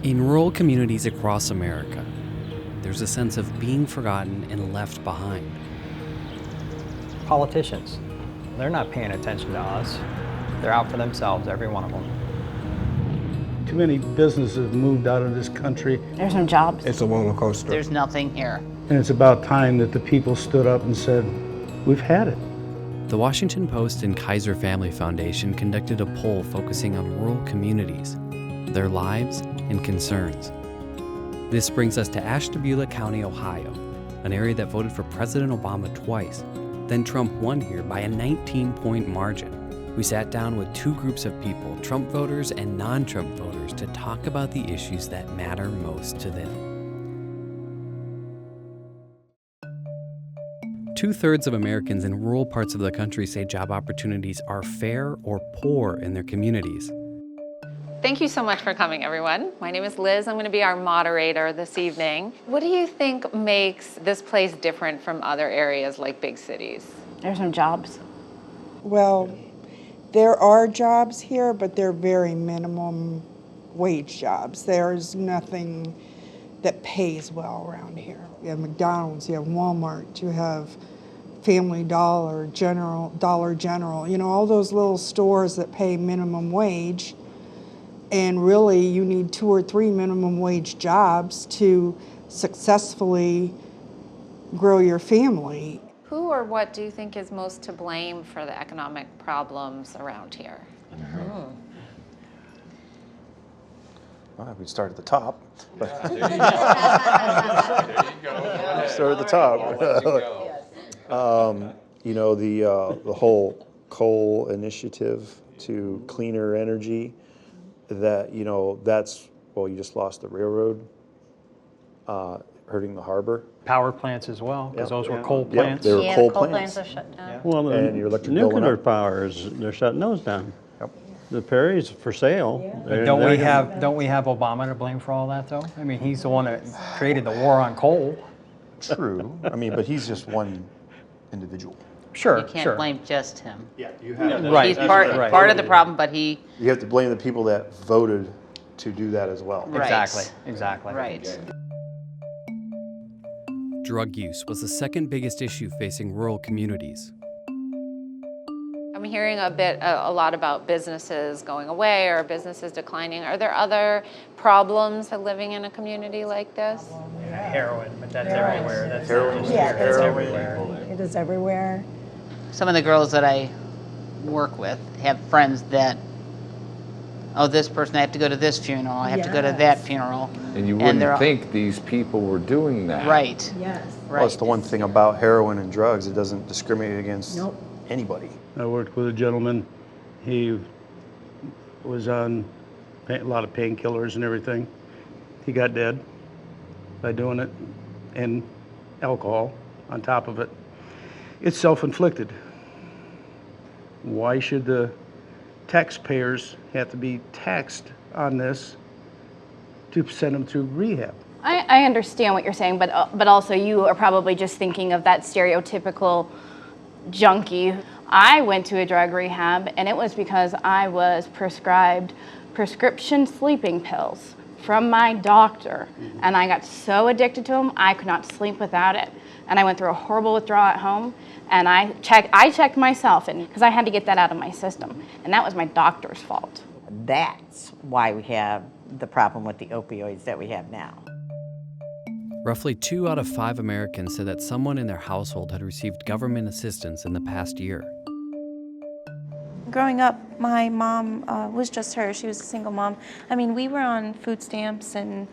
In rural communities across America, there's a sense of being forgotten and left behind. Politicians, they're not paying attention to us. They're out for themselves, every one of them. Too many businesses have moved out of this country. There's no jobs. It's a roller coaster. There's nothing here. And it's about time that the people stood up and said, we've had it. The Washington Post and Kaiser Family Foundation conducted a poll focusing on rural communities, their lives and concerns. This brings us to Ashtabula County, Ohio, an area that voted for President Obama twice. Then Trump won here by a 19-point margin. We sat down with two groups of people, Trump voters and non-Trump voters, to talk about the issues that matter most to them. 2/3 of Americans in rural parts of the country say job opportunities are fair or poor in their communities. Thank you so much for coming, everyone. My name is Liz. I'm going to be our moderator this evening. What do you think makes this place different from other areas like big cities? There's no jobs. Well, there are jobs here, but they're very minimum wage jobs. There's nothing that pays well around here. You have McDonald's, you have Walmart, you have Family Dollar, Dollar General, you know, all those little stores that pay minimum wage. And really, you need 2 or 3 minimum wage jobs to successfully grow your family. Who or what do you think is most to blame for the economic problems around here? Well, we'd start at the top. There you go. Start at the top. You know, the whole coal initiative to cleaner energy, that, you know, that's, well, you just lost the railroad, hurting the harbor. Power plants as well, because those were coal Yep, plants. they were coal coal plants. plants are shut down. Well, And your electric bill went nuclear up. power they're shutting those down. Yep. The Perry's for sale. But don't we have Obama to blame for all that, though? I mean, he's the one that created the war on coal. True. I mean, but he's just one individual. Sure, You can't sure. blame just him. Yeah, you have Right. He's part of the problem, but he, You have to blame the people that voted to do that as well. Right. Exactly. right. Drug use was the second biggest issue facing rural communities. I'm hearing a lot about businesses going away or businesses declining. Are there other problems of living in a community like this? Heroin, but that's everywhere. That's Heroin. not just Yeah, here, it's that's everywhere. It is everywhere. Some of the girls that I work with have friends that, oh, this person, I have to go to this funeral, I have to go to that funeral. And you And they're wouldn't all- think these people were doing that. Right, Yes. right. Well, it's the one thing about heroin and drugs, it doesn't discriminate against Nope. anybody. I worked with a gentleman. He was on a lot of painkillers and everything. He got dead by doing it, and alcohol on top of it. It's self-inflicted. Why should the taxpayers have to be taxed on this to send them to rehab? I understand what you're saying, but also you are probably just thinking of that stereotypical junkie. I went to a drug rehab, and it was because I was prescribed prescription sleeping pills from my doctor, and I got so addicted to them, I could not sleep without it. And I went through a horrible withdrawal at home, and I checked myself, and because I had to get that out of my system, and that was my doctor's fault. That's why we have the problem with the opioids that we have now. Roughly 2 out of 5 Americans said that someone in their household had received government assistance in the past year. Growing up, my mom was just her. She was a single mom. I mean, we were on food stamps, and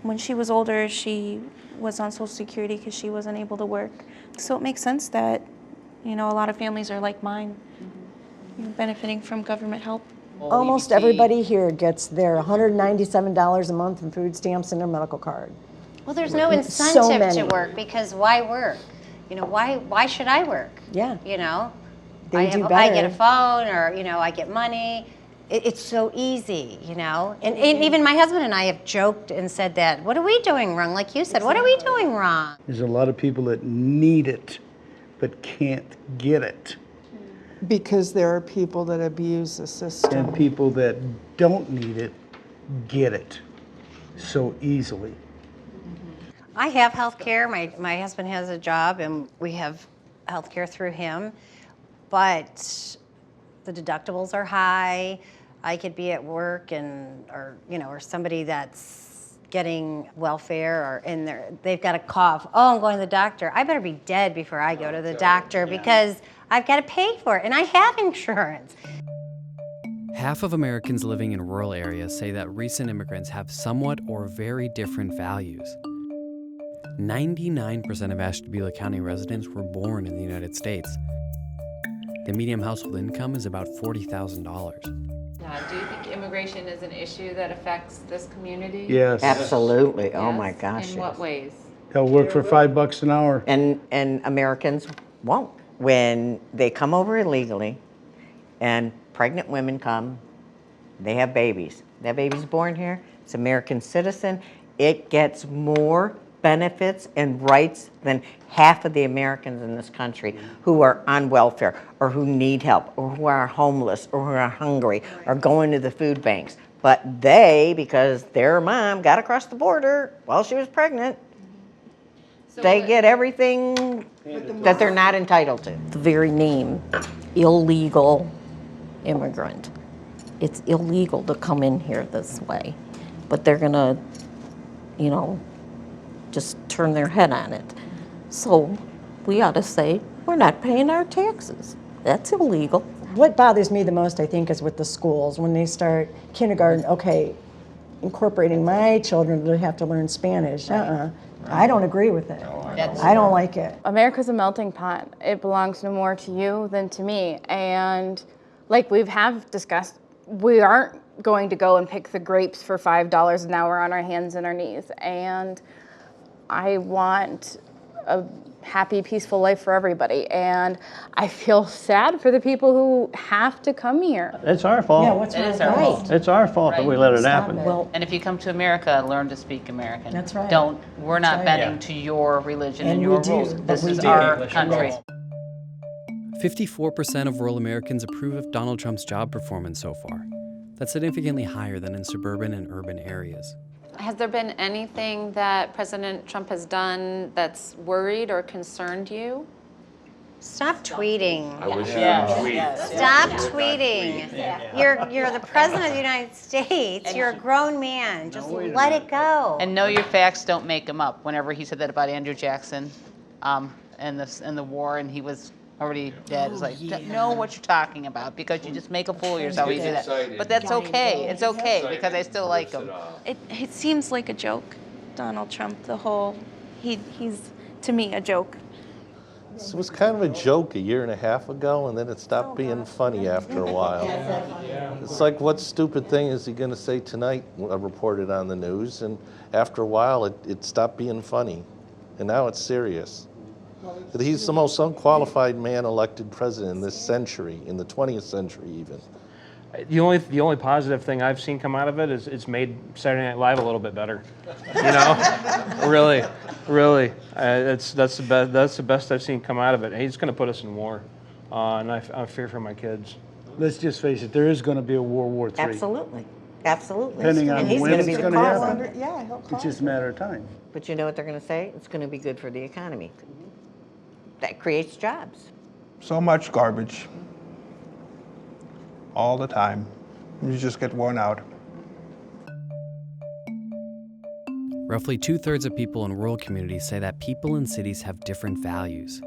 when she was older, she was on Social Security because she wasn't able to work. So it makes sense that, you know, a lot of families are like mine, you know, benefiting from government help. Almost everybody here gets their $197 a month in food stamps and their medical card. Well, there's no So incentive many. to work, because why work? You know, why should I work? Yeah. You know, They do I get a better. phone, or, you know, I get money. It's so easy, you know. And even my husband and I have joked and said that, what are we doing wrong? Like you said, what are we doing wrong? There's a lot of people that need it but can't get it. Because there are people that abuse the system. And people that don't need it get it so easily. I have health care. My husband has a job, and we have health care through him. But the deductibles are high. I could be at work or somebody that's getting welfare they've got a cough. Oh, I'm going to the doctor. I better be dead before I go to the doctor because I've got to pay for it, and I have insurance. Half of Americans living in rural areas say that recent immigrants have somewhat or very different values. 99% of Ashtabula County residents were born in the United States. The median household income is about $40,000. Do you think immigration is an issue that affects this community? Yes. Absolutely. Yes? Oh my gosh. In what ways? They'll work for $5 an hour. And Americans won't. When they come over illegally and pregnant women come, they have babies. That baby's born here, it's American citizen. It gets more benefits and rights than half of the Americans in this country who are on welfare or who need help or who are homeless or who are hungry or going to the food banks. But they, because their mom got across the border while she was pregnant, they get everything that they're not entitled to. The very name, illegal immigrant. It's illegal to come in here this way, but they're gonna, just turn their head on it. So we ought to say, we're not paying our taxes. That's illegal. What bothers me the most, I think, is with the schools. When they start kindergarten, okay, incorporating my children to have to learn Spanish. I don't agree with it. I don't like it. America's a melting pot. It belongs no more to you than to me. And like we have discussed, we aren't going to go and pick the grapes for $5 an hour on our hands and our knees. And I want a happy, peaceful life for everybody. And I feel sad for the people who have to come here. It's our fault. Yeah, what's wrong with our that? fault. It's our fault that we let it happen. Well, And if you come to America, learn to speak American. That's right. We're not That's right. bending to your religion and And your we do, rules. but This we is do. our country. 54% of rural Americans approve of Donald Trump's job performance so far. That's significantly higher than in suburban and urban areas. Has there been anything that President Trump has done that's worried or concerned you? Stop tweeting. I wish Stop tweeting. You're the president of the United States. You're a grown man. Just let it go. And know your facts, don't make them up. Whenever he said that about Andrew Jackson and the war, and he was already dead, it's like, know what you're talking about, because you just make a fool of yourself when you do that. But that's okay. It's okay, because I still like him. It seems like a joke, Donald Trump, he's, to me, a joke. It was kind of a joke a year and a half ago, and then it stopped being funny after a while. It's like, what stupid thing is he going to say tonight, reported on the news, and after a while it stopped being funny, and now it's serious. He's the most unqualified man elected president in this century, in the 20th century even. The only positive thing I've seen come out of it is it's made Saturday Night Live a little bit better. Really. That's the best I've seen come out of it. He's going to put us in war, and I fear for my kids. Let's just face it, there is going to be a World War III. Absolutely. Absolutely. Depending on And he's when gonna it's be the going to cause. happen. Yeah, he'll It's just a matter of time. But you know what they're going to say? It's going to be good for the economy. That creates jobs. So much garbage. All the time. You just get worn out. Roughly 2/3 of people in rural communities say that people in cities have different values.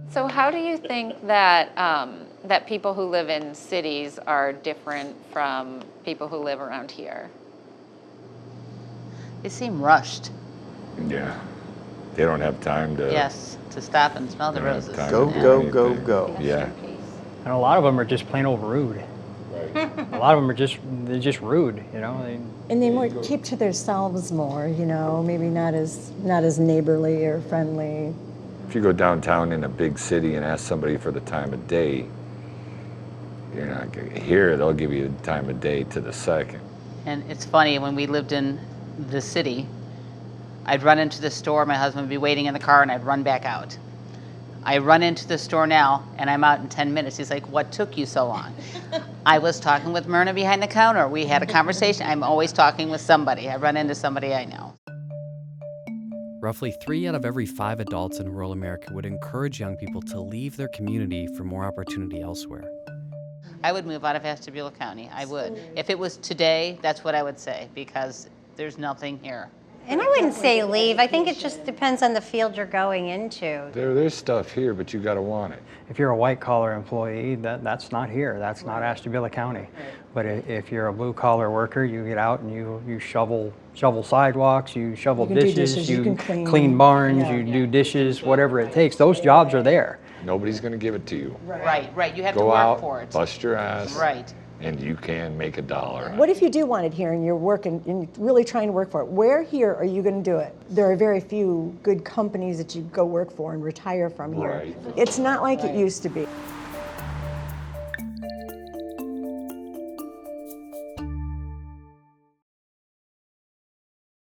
So how do you think that that people who live in cities are different from people who live around here? They seem rushed. Yeah. They don't have time to... Yes, to stop and smell the roses. Go, go, go, go. Yeah. And a lot of them are just plain old rude. A lot of them are they're just rude, And they might keep to themselves more, maybe not as neighborly or friendly. If you go downtown in a big city and ask somebody for the time of day, you're not gonna, here they'll give you the time of day to the second. And it's funny, when we lived in the city, I'd run into the store, my husband would be waiting in the car, and I'd run back out. I run into the store now and I'm out in 10 minutes. He's like, what took you so long? I was talking with Myrna behind the counter. We had a conversation. I'm always talking with somebody. I run into somebody I know. Roughly 3 out of every 5 adults in rural America would encourage young people to leave their community for more opportunity elsewhere. I would move out of Ashtabula County. I would. If it was today, that's what I would say, because there's nothing here. And I wouldn't say leave. I think it just depends on the field you're going into. There's stuff here, but you got to want it. If you're a white-collar employee, that's not here. That's not Ashtabula County. But if you're a blue-collar worker, you get out and you shovel sidewalks, you shovel You can do dishes, dishes, you can clean barns, yeah. you do dishes, whatever it takes. Those jobs are there. Nobody's going to give it to you. Right. You have to Go work out, for it. bust your ass, Right. and you can make $1. What if you do want it here and you're working and really trying to work for it? Where here are you going to do it? There are very few good companies that you go work for and retire from here. Right. It's not like it used to be.